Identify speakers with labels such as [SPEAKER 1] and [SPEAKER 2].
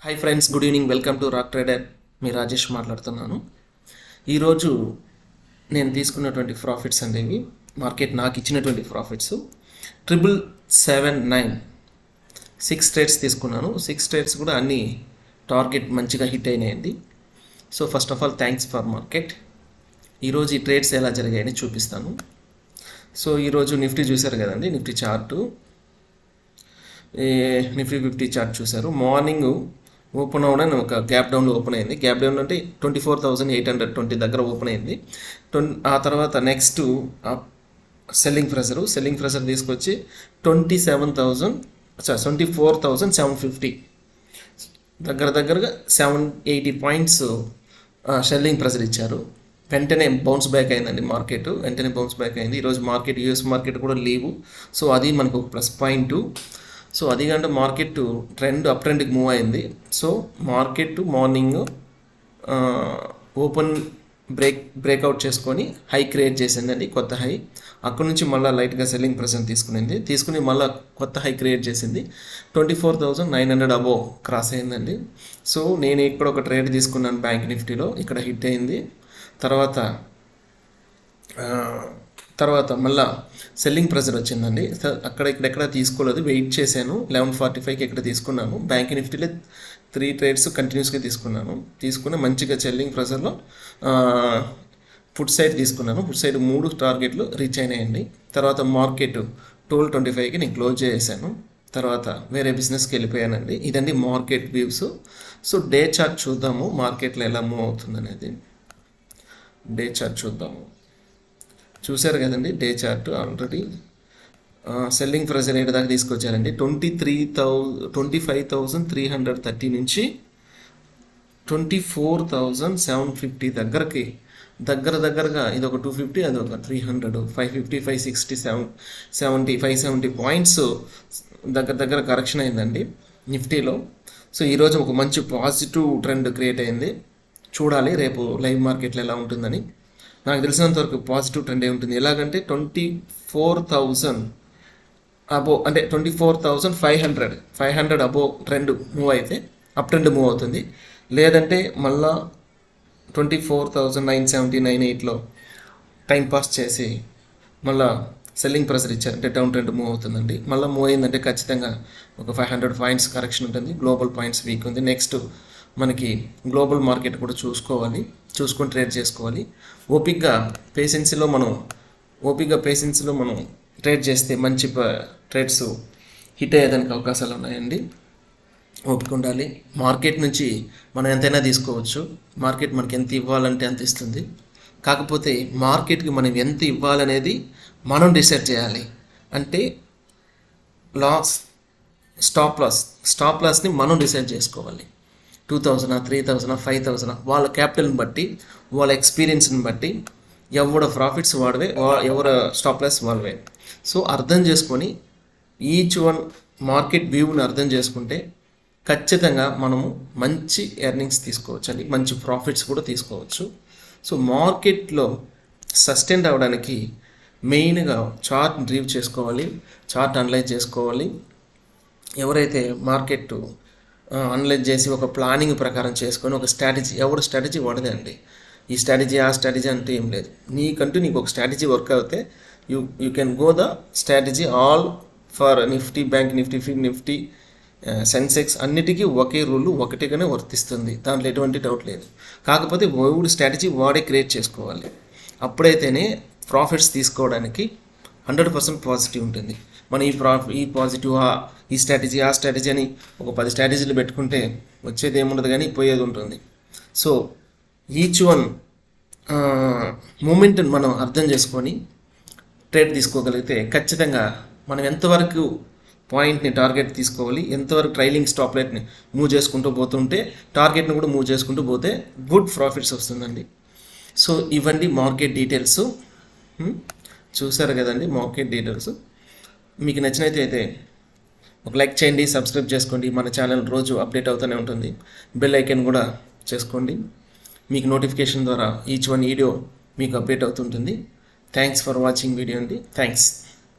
[SPEAKER 1] Hi friends, good evening. Welcome to rock trader. మీ రాజేష్ మాట్లాడుతున్నాను. ఈరోజు నేను తీసుకున్నటువంటి ప్రాఫిట్స్ అనేవి మార్కెట్ నాకు ఇచ్చినటువంటి ప్రాఫిట్స్ 7779 6 ట్రేడ్స్ తీసుకున్నాను. 6 ట్రేడ్స్ కూడా అన్ని టార్గెట్ మంచిగా హిట్ అయినాయండి. So first of all thanks for market. ఈరోజు ఈ ట్రేడ్స్ ఎలా జరిగాయని చూపిస్తాను. సో ఈరోజు నిఫ్టీ చూశారు కదండి, నిఫ్టీ చార్టు, నిఫ్టీ 50 చార్ట్ చూశారు. మార్నింగ్ ఓపెన్ అవ్వడం ఒక గ్యాప్ డౌన్లో ఓపెన్ అయింది. గ్యాప్ డౌన్ అంటే 24,820 దగ్గర ఓపెన్ అయింది. ఆ తర్వాత నెక్స్ట్ సెల్లింగ్ ప్రెషర్ తీసుకొచ్చి 24,750 దగ్గరగా 780 పాయింట్స్ సెల్లింగ్ ప్రెషర్ ఇచ్చారు. వెంటనే బౌన్స్ బ్యాక్ అయిందండి మార్కెట్. ఈరోజు మార్కెట్, యూఎస్ మార్కెట్ కూడా లీవు. సో అది మనకు ప్లస్ పాయింట్. సో అది కంటే మార్కెట్ అప్ ట్రెండ్కి మూవ్ అయింది. So market morning open breakout చేసుకొని హై క్రియేట్ చేసిందండి, కొత్త హై. అక్కడ నుంచి మళ్ళీ లైట్గా సెల్లింగ్ ప్రెషర్ తీసుకుని మళ్ళీ కొత్త హై క్రియేట్ చేసింది. 24,900 అబోవ్ క్రాస్ అయిందండి. సో నేను ఇక్కడ ఒక ట్రేడ్ తీసుకున్నాను బ్యాంక్ నిఫ్టీలో, ఇక్కడ హిట్ అయింది. తర్వాత మళ్ళీ సెల్లింగ్ ప్రెషర్ వచ్చిందండి. ఇక్కడెక్కడ తీసుకోలేదు, వెయిట్ చేశాను. 1145కి ఇక్కడ తీసుకున్నాను. బ్యాంక్ నిఫ్టీలో 3 ట్రేడ్స్ కంటిన్యూస్గా తీసుకుని మంచిగా సెల్లింగ్ ప్రెషర్లో ఫుడ్ సైడ్ తీసుకున్నాను. ఫుడ్ సైడ్ 3 టార్గెట్లు రీచ్ అయినాయండి. తర్వాత మార్కెట్ 1225కి నేను క్లోజ్ చేశాను. తర్వాత వేరే బిజినెస్కి వెళ్ళిపోయానండి. ఇదండి market views. So day chart చూద్దాము, మార్కెట్లో ఎలా మూవ్ అవుతుంది అనేది. డే చార్ట్ చూద్దాము. చూశారు కదండి, day chart already selling pressure ఏడు దాకా తీసుకొచ్చారండి. 25,330 నుంచి 24,750 దగ్గరగా ఇది ఒక 250, అది ఒక 300, 550, 560, 570 పాయింట్స్ దగ్గర కరెక్షన్ అయిందండి నిఫ్టీలో. సో ఈరోజు ఒక మంచి పాజిటివ్ ట్రెండ్ క్రియేట్ అయింది. చూడాలి రేపు లైవ్ మార్కెట్లో ఎలా ఉంటుందని. నాకు తెలిసినంత వరకు పాజిటివ్ ట్రెండ్ ఉంటుంది. ఎలాగంటే 24,000 అబోవ్, అంటే 24,500 అబోవ్ ట్రెండ్ మూవ్ అయితే అప్ ట్రెండ్ మూవ్ అవుతుంది. లేదంటే మళ్ళా 24,970, 98లో టైం పాస్ చేసి మళ్ళా సెల్లింగ్ ప్రెషర్ ఇచ్చారంటే డౌన్ ట్రెండ్ మూవ్ అవుతుందండి. మళ్ళీ మూవ్ అయిందంటే ఖచ్చితంగా ఒక 500 పాయింట్స్ కరెక్షన్ ఉంటుంది. గ్లోబల్ పాయింట్స్ వీక్ ఉంది. నెక్స్ట్ మనకి గ్లోబల్ మార్కెట్ కూడా చూసుకొని ట్రేడ్ చేసుకోవాలి. ఓపిక్గా పేషెన్సీలో మనం ట్రేడ్ చేస్తే మంచి ట్రేడ్స్ హిట్ అయ్యేదానికి అవకాశాలు ఉన్నాయండి. ఓపిక ఉండాలి. మార్కెట్ నుంచి మనం ఎంతైనా తీసుకోవచ్చు. మార్కెట్ మనకి ఎంత ఇవ్వాలంటే అంత ఇస్తుంది. కాకపోతే మార్కెట్కి మనం ఎంత ఇవ్వాలనేది మనం డిసైడ్ చేయాలి. అంటే స్టాప్ లాస్ని మనం డిసైడ్ చేసుకోవాలి. 2,000, 3,000, 5,000 వాళ్ళ క్యాపిటల్ని బట్టి, వాళ్ళ ఎక్స్పీరియన్స్ని బట్టి ఎవడ ప్రాఫిట్స్ వాడవే, ఎవర స్టాప్ లాస్ వాళ్ళవే. సో అర్థం చేసుకొని ఈచ్ వన్ మార్కెట్ వ్యూని అర్థం చేసుకుంటే ఖచ్చితంగా మనము మంచి ఎర్నింగ్స్ తీసుకోవచ్చు అండి, మంచి ప్రాఫిట్స్ కూడా తీసుకోవచ్చు. సో మార్కెట్లో సస్టైన్ అవ్వడానికి మెయిన్గా చార్ట్ డ్రైవ్ చేసుకోవాలి, చార్ట్ అనలైజ్ చేసుకోవాలి. ఎవరైతే మార్కెట్ అనలైజ్ చేసి ఒక ప్లానింగ్ ప్రకారం చేసుకొని ఒక స్ట్రాటజీ వాడదే అండి. ఈ స్ట్రాటజీ ఆ స్ట్రాటజీ అంటే ఏం లేదు. నీకు ఒక స్ట్రాటజీ వర్క్ అవుతే you can go the strategy all for Nifty, bank Nifty, fin Nifty, Sensex అన్నిటికీ ఒకే రూల్ ఒకటిగానే వర్తిస్తుంది. దాంట్లో ఎటువంటి డౌట్ లేదు. కాకపోతే స్ట్రాటజీ వాడే క్రియేట్ చేసుకోవాలి. అప్పుడైతేనే ప్రాఫిట్స్ తీసుకోవడానికి 100% పాజిటివ్ ఉంటుంది. మన ఈ పాజిటివ్, ఈ స్ట్రాటజీ ఆ స్ట్రాటజీ అని ఒక 10 స్ట్రాటజీలు పెట్టుకుంటే వచ్చేది ఏముండదు, కానీ పోయేది ఉంటుంది. సో ఈచ్ వన్ మూమెంట్ని మనం అర్థం చేసుకొని ట్రేడ్ తీసుకోగలిగితే ఖచ్చితంగా మనం ఎంతవరకు పాయింట్ని టార్గెట్ తీసుకోవాలి, ఎంతవరకు ట్రైలింగ్ స్టాప్ లైట్ని మూవ్ చేసుకుంటూ పోతుంటే టార్గెట్ని కూడా మూవ్ చేసుకుంటూ పోతే గుడ్ ప్రాఫిట్స్ వస్తుందండి. సో ఇవన్నీ మార్కెట్ డీటెయిల్స్. చూసారు కదండి మార్కెట్ డీటెయిల్స్. మీకు నచ్చినట్లయితే ఒక లైక్ చేయండి, సబ్స్క్రైబ్ చేసుకోండి. మన ఛానల్ రోజు అప్డేట్ అవుతూనే ఉంటుంది. బెల్ ఐకాన్ కూడా చేసుకోండి. మీకు నోటిఫికేషన్ ద్వారా ఈచ్ వన్ వీడియో మీకు అప్డేట్ అవుతుంటుంది. థ్యాంక్స్ ఫర్ వాచింగ్ వీడియో అండి. థ్యాంక్స్.